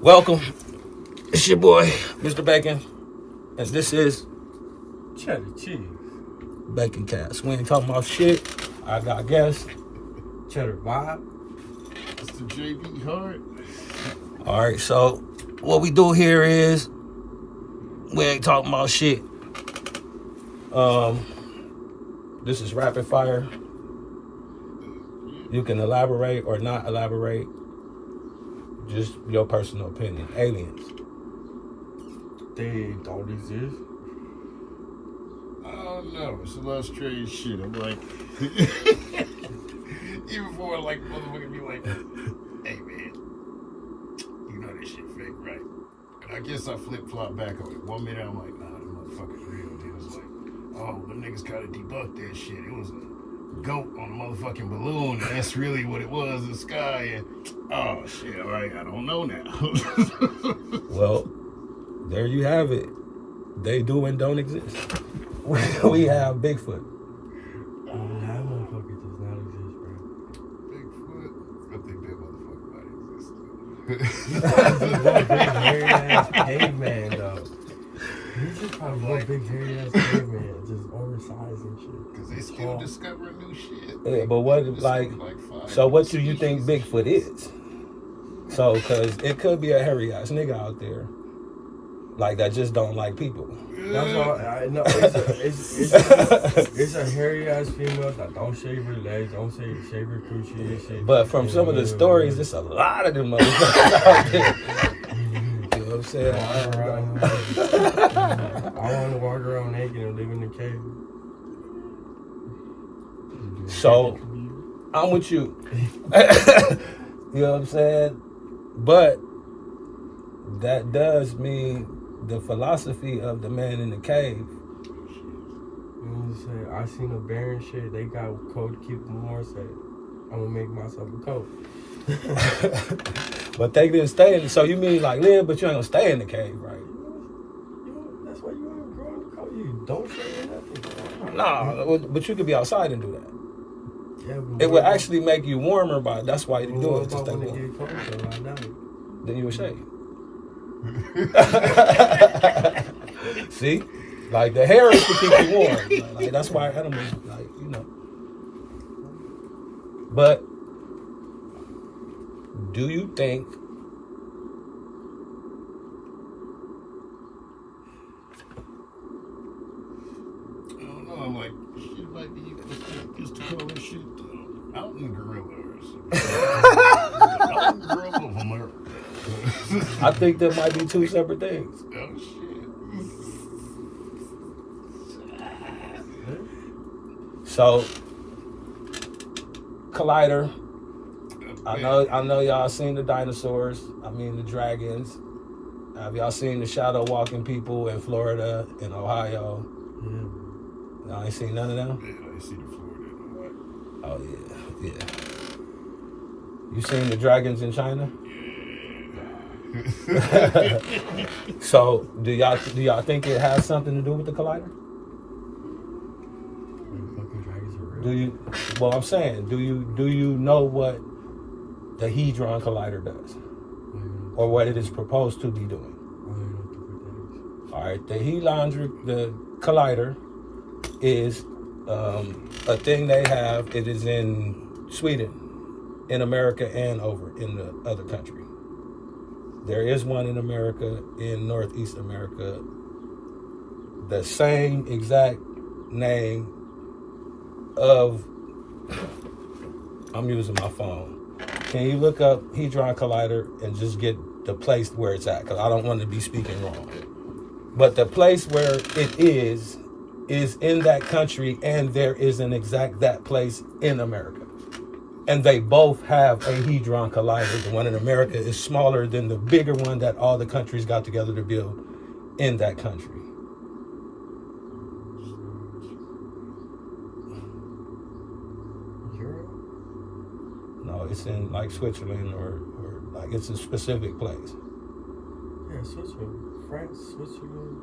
Welcome. It's your boy, Mr. Bacon, and this is Cheddar cheese. Bacon Cast. We ain't talking about shit. I got guests. Cheddar vibe. It's the JB Hart. All right, so what we do here is we ain't talking about shit. This is rapid fire. You can elaborate or not elaborate. Just your personal opinion. Aliens. They don't exist. I don't know. It's a lot of strange shit. I'm like, even before like motherfucker be like, hey man, you know this shit fake, right? And I guess I flip flop back on it. 1 minute I'm like, nah, the motherfucker's real. Then it's like, oh, them niggas gotta debunk that shit. It was a goat on a motherfucking balloon, and that's really what it was in the sky. And oh shit, all right, I don't know now. Well, there you have it. They do and don't exist. We have Bigfoot. That motherfucker does not exist, bro. Bigfoot, I think that motherfucker might exist. Big hairy ass caveman, though. He's just probably one big hairy ass caveman, just oversized and shit. Because they still discovering new shit. Yeah, but what, like so what do you think Bigfoot is? So, because it could be a hairy ass nigga out there, like, that just don't like people. That's all. I know. It's a hairy ass female that don't shave her legs, don't shave her coochie and shit. But from some of the stories, there's a lot of them motherfuckers out there. You know what I'm saying? I want to walk around naked and live in the cave. So, I'm with you. You know what I'm saying? But that does mean the philosophy of the man in the cave. I seen a bear and shit. They got code to keep them warm. Said, I'm gonna make myself a coat. But they didn't stay in. So you mean like live, but you ain't gonna stay in the cave, right? That's why you ain't growing the coat. You don't say nothing. No, but you could be outside and do that. Yeah, It would actually make you warmer, but that's why you do it. To stay warm. Get cold, though, I know. Then you would shave. See, like the hair is to keep you warm. Like that's why animals, like, you know. But do you think I don't know. I'm like, shit might be used to call this shit mountain gorilla or something. Mountain gorilla of America. I think there might be two separate things. Oh shit. So, Collider. I know y'all seen the dinosaurs. I mean the dragons. Have y'all seen the shadow walking people in Florida and Ohio? Yeah. Y'all ain't seen none of them? Yeah, I see the Florida and Oh yeah. You seen the dragons in China? Yeah. So do y'all think it has something to do with the collider? Fucking dragons are real. Do you? Well, I'm saying, do you know what the Hadron Collider does, or what it is proposed to be doing? All right, the Collider is a thing they have. It is in Sweden, in America, and over in the other country. There is one in America, in Northeast America. The same exact name of, I'm using my phone. Can you look up Hadron Collider and just get the place where it's at? Because I don't want to be speaking wrong. But the place where it is in that country, and there is an exact that place in America. And they both have a Hadron Collider. The one in America is smaller than the bigger one that all the countries got together to build in that country. Europe? No, it's in like Switzerland or like it's a specific place. Yeah, Switzerland. France, Switzerland.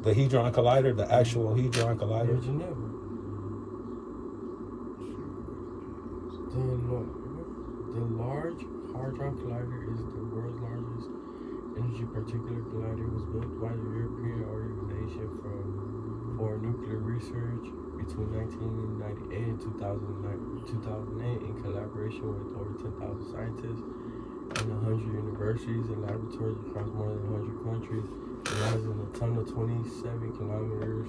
The Hadron Collider, the actual Hadron Collider. Geneva. The Large Hadron Collider is the world's largest particular collider was built by the European Organization for Nuclear Research between 1998 and 2008 in collaboration with over 10,000 scientists and 100 universities and laboratories across more than 100 countries. It lies in a tunnel 27 kilometers,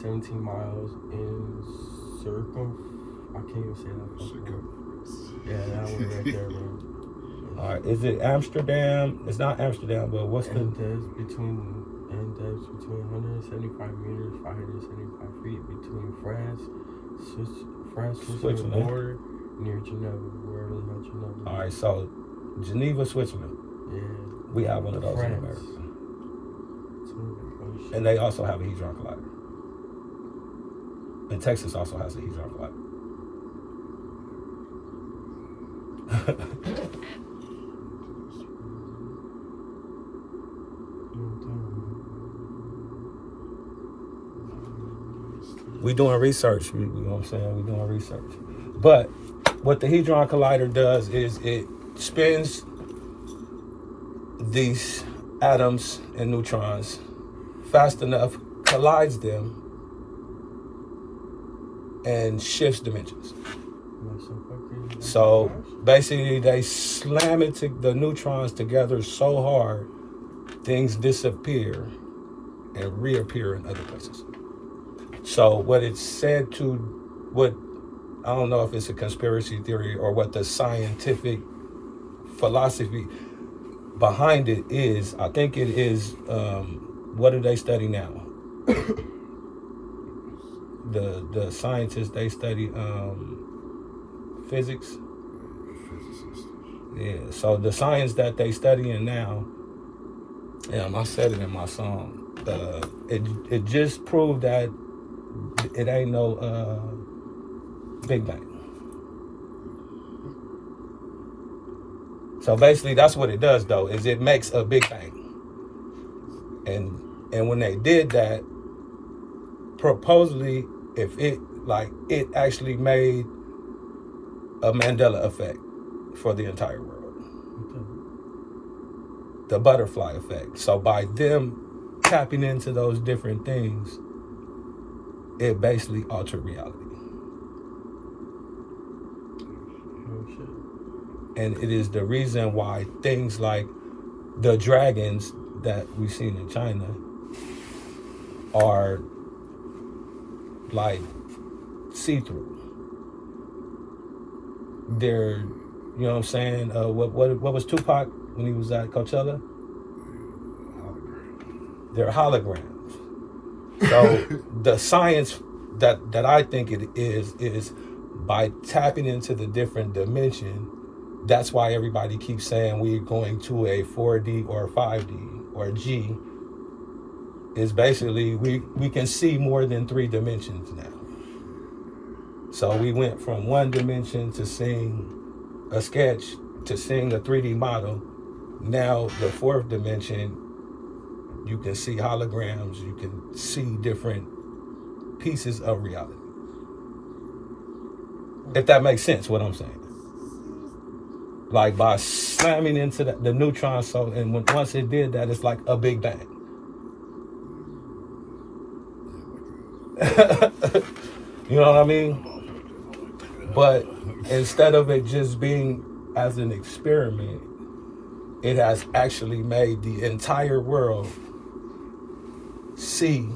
17 miles in I can't even say that. Yeah, that one right there, bro. All right, is it Amsterdam? It's not Amsterdam, but what's the... depths between 175 meters, 575 feet between France, Switzerland border, near Geneva, wherever the hell Geneva. All right, so Geneva, Switzerland. Yeah. We have one of those France. in America. And they also have a Hadron Collider. And Texas also has a Hadron Collider. We doing research, you know what I'm saying? We doing research. But what the Hadron Collider does is it spins these atoms and neutrons fast enough, collides them, and shifts dimensions. So basically they slam the neutrons together so hard, things disappear and reappear in other places. So what it's said to, I don't know if it's a conspiracy theory or what the scientific philosophy behind it is. I think it is, what do they study now? The scientists, they study physics. Yeah, so the science that they studying now, I said it in my song, it just proved that it ain't no Big Bang. So basically that's what it does though, is it makes a Big Bang. And when they did that, supposedly if it actually made a Mandela effect for the entire world. Okay. The butterfly effect. So by them tapping into those different things, it basically altered reality. Oh shit. And it is the reason why things like the dragons that we've seen in China are like see-through. They're, you know what I'm saying? What was Tupac when he was at Coachella? Holograms. They're holograms. So the science that I think it is by tapping into the different dimension. That's why everybody keeps saying we're going to a 4D or 5D or G. Is basically we can see more than 3 dimensions now. So we went from 1 dimension to seeing a sketch to seeing a 3D model. Now the 4th dimension, you can see holograms, you can see different pieces of reality. If that makes sense, what I'm saying. Like by slamming into the neutron, once it did that, it's like a Big Bang. You know what I mean? But instead of it just being as an experiment, it has actually made the entire world see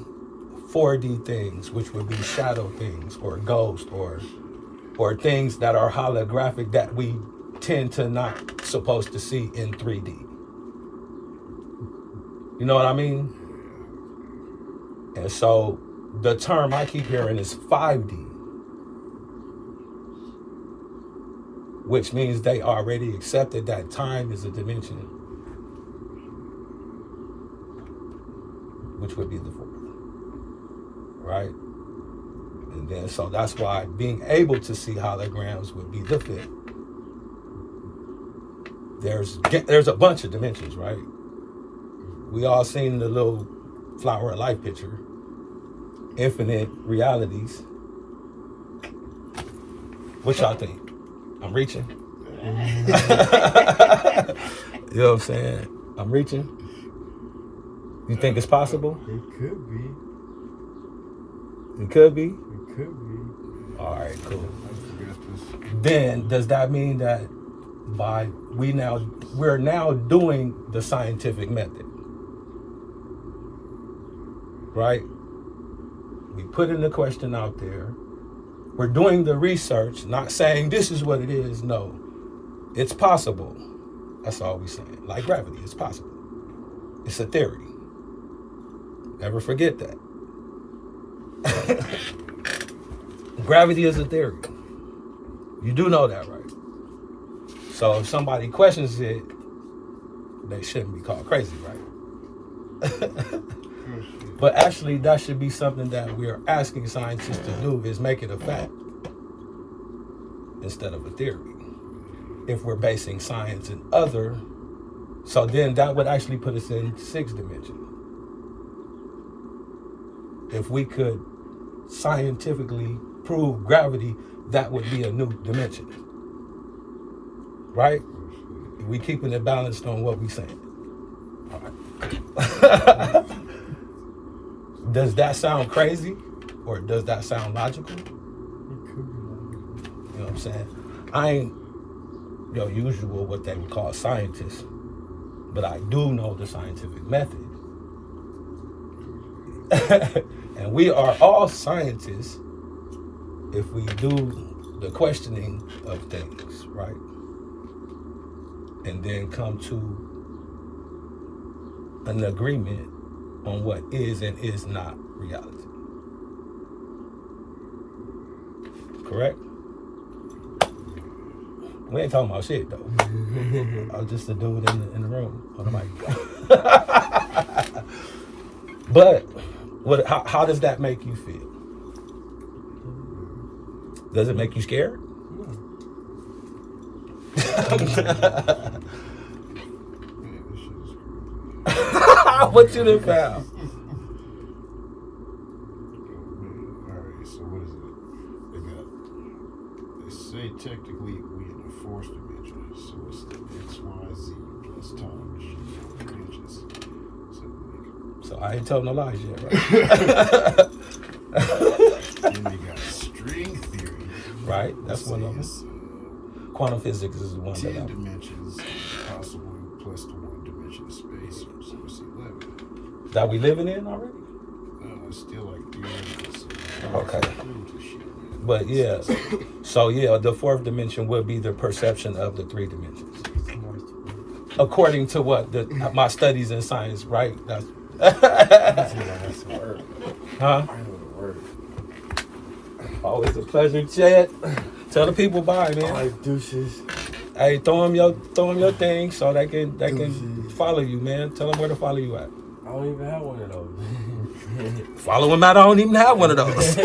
4D things, which would be shadow things or ghosts or things that are holographic that we tend to not supposed to see in 3D. You know what I mean? And so the term I keep hearing is 5D, which means they already accepted that time is a dimension, which would be the 4th, right? And then, so that's why being able to see holograms would be the 5th. There's a bunch of dimensions, right? We all seen the little flower of life picture. Infinite realities. What y'all think? I'm reaching. You know what I'm saying? I'm reaching. You think it's possible? It could be. It could be. It could be. All right, cool. I forgot this. Then does that mean that we're now doing the scientific method? Right? We put in the question out there. We're doing the research, not saying this is what it is. No, it's possible. That's all we're saying. Like gravity, it's possible. It's a theory. Never forget that. Gravity is a theory. You do know that, right? So if somebody questions it, they shouldn't be called crazy, right? But actually, that should be something that we're asking scientists to do, is make it a fact instead of a theory. If we're basing science in other, so then that would actually put us in 6th dimension. If we could scientifically prove gravity, that would be a new dimension. Right? We keeping it balanced on what we saying. All right. Does that sound crazy? Or does that sound logical? It could be logical. You know what I'm saying? I ain't your usual what they would call scientists, but I do know the scientific method. And we are all scientists if we do the questioning of things, right? And then come to an agreement on what is and is not reality. Correct? We ain't talking about shit though. I was just a dude in the room on the mic. But how does that make you feel? Does it make you scared? What you done found? Alright, so what is it? They say technically we in the 4th dimension, so it's the XYZ plus time machine dimensions. So I ain't telling no lies yet, right? Then they got string theory. Right, that's one of them. Quantum physics is the one 10 that dimensions possible plus the 1 dimension of space, so it's 11. that we living in already. It's still like theoretical. So Okay. shit, But yeah, so yeah, the 4th dimension would be the perception of the 3 dimensions, according to what my studies in science, right? That's That's the word. huh? I know the word. Always a pleasure, Chad. Tell the people bye, man. Like deuces. Hey, throw them your thing so they can Deuces. follow you, man. Tell them where to follow you at. I don't even have one of those. Follow him out. I don't even have one of those.